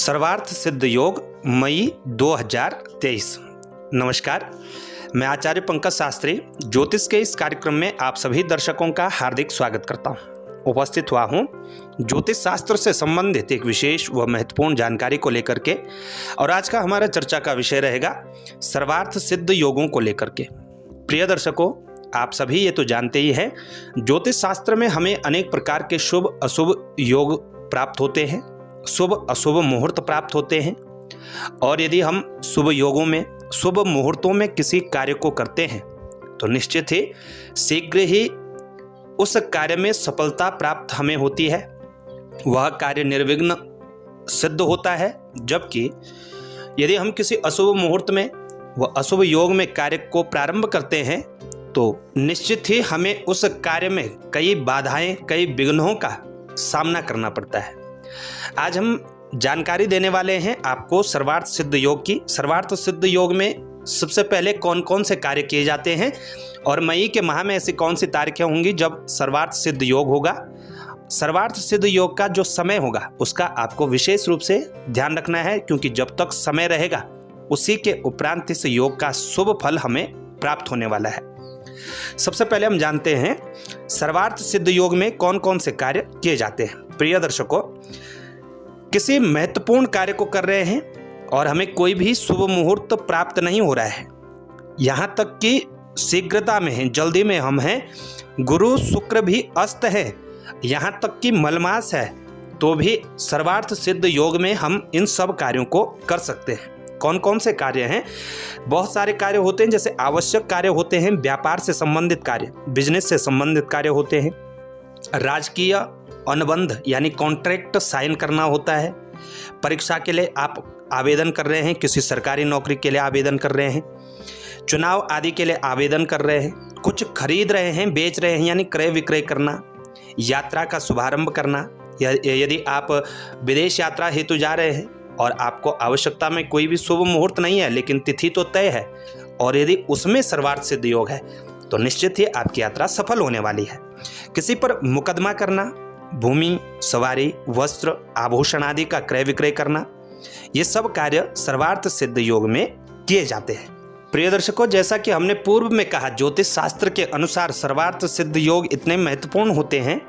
सर्वार्थ सिद्ध योग मई 2023। नमस्कार, मैं आचार्य पंकज शास्त्री ज्योतिष के इस कार्यक्रम में आप सभी दर्शकों का हार्दिक स्वागत करता हूं। उपस्थित हुआ हूं ज्योतिष शास्त्र से संबंधित एक विशेष व महत्वपूर्ण जानकारी को लेकर के, और आज का हमारा चर्चा का विषय रहेगा सर्वार्थ सिद्ध योगों को लेकर के। प्रिय दर्शकों, आप सभी ये तो जानते ही हैं, ज्योतिष शास्त्र में हमें अनेक प्रकार के शुभ अशुभ योग प्राप्त होते हैं, शुभ अशुभ मुहूर्त प्राप्त होते हैं। और यदि हम शुभ योगों में, शुभ मुहूर्तों में किसी कार्य को करते हैं तो निश्चित ही शीघ्र ही उस कार्य में सफलता प्राप्त हमें होती है, वह कार्य निर्विघ्न सिद्ध होता है। जबकि यदि हम किसी अशुभ मुहूर्त में व अशुभ योग में कार्य को प्रारंभ करते हैं तो निश्चित ही हमें उस कार्य में कई बाधाएं, कई विघ्नों का सामना करना पड़ता है। आज हम जानकारी देने वाले हैं आपको सर्वार्थ सिद्ध योग की। सर्वार्थ सिद्ध योग में सबसे पहले कौन कौन से कार्य किए जाते हैं और मई के माह में ऐसी कौन सी तारीखें होंगी जब सर्वार्थ सिद्ध योग होगा। सर्वार्थ सिद्ध योग का जो समय होगा उसका आपको विशेष रूप से ध्यान रखना है, क्योंकि जब तक समय रहेगा उसी के उपरांत इस योग का शुभ फल हमें प्राप्त होने वाला है। सबसे पहले हम जानते हैं सर्वार्थ सिद्ध योग में कौन कौन से कार्य किए जाते हैं। प्रिय दर्शकों, किसी महत्वपूर्ण कार्य को कर रहे हैं और हमें कोई भी शुभ मुहूर्त प्राप्त नहीं हो रहा है, यहाँ तक कि शीघ्रता में है, जल्दी में हम हैं, गुरु शुक्र भी अस्त है, यहाँ तक कि मलमास है, तो भी सर्वार्थ सिद्ध योग में हम इन सब कार्यों को कर सकते हैं। कौन कौन से कार्य हैं? बहुत सारे कार्य होते हैं, जैसे आवश्यक कार्य होते हैं, व्यापार से संबंधित कार्य, बिजनेस से संबंधित कार्य होते हैं, राजकीय अनुबंध यानी कॉन्ट्रैक्ट साइन करना होता है, परीक्षा के लिए आप आवेदन कर रहे हैं, किसी सरकारी नौकरी के लिए आवेदन कर रहे हैं, चुनाव आदि के लिए आवेदन कर रहे हैं, कुछ खरीद रहे हैं, बेच रहे हैं यानी क्रय विक्रय करना, यात्रा का शुभारंभ करना, यदि आप विदेश यात्रा हेतु जा रहे हैं और आपको आवश्यकता में कोई भी शुभ मुहूर्त नहीं है लेकिन तिथि तो तय है, और यदि उसमें सर्वार्थ सिद्ध योग है तो निश्चित ही आपकी यात्रा सफल होने वाली है। किसी पर मुकदमा करना, भूमि, सवारी, वस्त्र, आभूषण आदि का क्रय विक्रय करना, ये सब कार्य सर्वार्थ सिद्ध योग में किए जाते हैं। प्रिय दर्शकों, जैसा कि हमने पूर्व में कहा, ज्योतिष शास्त्र के अनुसार सर्वार्थ सिद्ध योग इतने महत्वपूर्ण होते हैं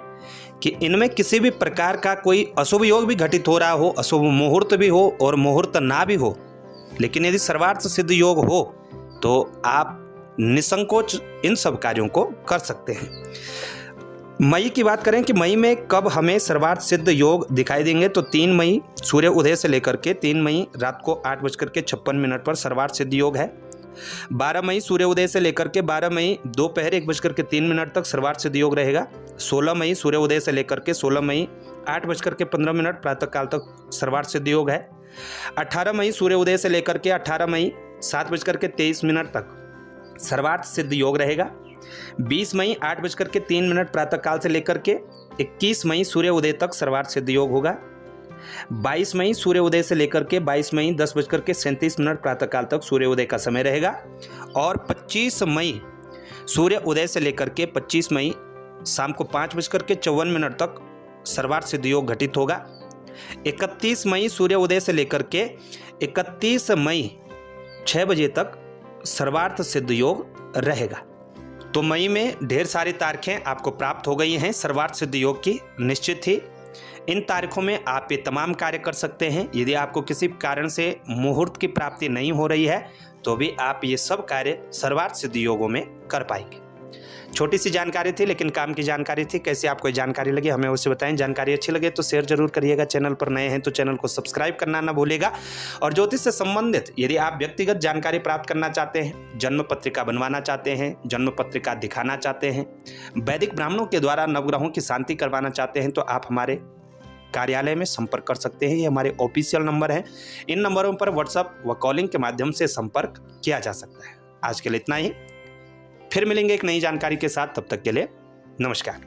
कि इनमें किसी भी प्रकार का कोई अशुभ योग भी घटित हो रहा हो, अशुभ मुहूर्त भी हो और मुहूर्त ना भी हो, लेकिन यदि सर्वार्थ सिद्ध योग हो तो आप निसंकोच इन सब कार्यों को कर सकते हैं। मई की बात करें कि मई में कब हमें सर्वार्थ सिद्ध योग दिखाई देंगे, तो 3 मई सूर्य उदय से लेकर के 3 मई रात को 8:56 पर सर्वार्थ सिद्ध योग है। 12 मई सूर्य उदय से लेकर के 12 मई दोपहर 1:03 तक सर्वार्थ सिद्ध योग रहेगा। 16 मई सूर्य उदय से लेकर के 16 मई 8:15 प्रातःकाल तक सर्वार्थ सिद्ध योग है। 18 मई सूर्य उदय से लेकर के 18 मई 7:23 तक सर्वार्थ सिद्ध योग रहेगा। 20 मई 8:03 प्रातःकाल से लेकर के 21 मई सूर्य उदय तक सर्वार्थ सिद्ध योग होगा। 22 मई सूर्य उदय से लेकर के 22 मई 10:37 प्रातःकाल तक सूर्य उदय का समय रहेगा। और 25 मई सूर्य उदय से लेकर के 25 मई शाम को 5:54 तक सर्वार्थ सिद्ध योग घटित होगा। 31 मई सूर्य उदय से लेकर के 31 मई 6 बजे तक सर्वार्थ सिद्ध योग रहेगा। तो मई में ढेर सारी तारीखें आपको प्राप्त हो गई हैं सर्वार्थ सिद्ध योग की। निश्चित ही इन तारीखों में आप ये तमाम कार्य कर सकते हैं। यदि आपको किसी कारण से मुहूर्त की प्राप्ति नहीं हो रही है तो भी आप ये सब कार्य सर्वार्थ सिद्ध योगों में कर पाएंगे। छोटी सी जानकारी थी लेकिन काम की जानकारी थी। कैसी आपको जानकारी लगी हमें अवश्य बताएं। जानकारी अच्छी लगे तो शेयर जरूर करिएगा। चैनल पर नए हैं तो चैनल को सब्सक्राइब करना ना भूलिएगा। और ज्योतिष से संबंधित यदि आप व्यक्तिगत जानकारी प्राप्त करना चाहते हैं, जन्म पत्रिका बनवाना चाहते हैं, जन्म पत्रिका दिखाना चाहते हैं, वैदिक ब्राह्मणों के द्वारा नवग्रहों की शांति करवाना चाहते हैं, तो आप हमारे कार्यालय में संपर्क कर सकते हैं। ये हमारे ऑफिशियल नंबर हैं। इन नंबरों पर व्हाट्सएप व कॉलिंग के माध्यम से संपर्क किया जा सकता है। आज के लिए इतना ही, फिर मिलेंगे एक नई जानकारी के साथ। तब तक के लिए नमस्कार।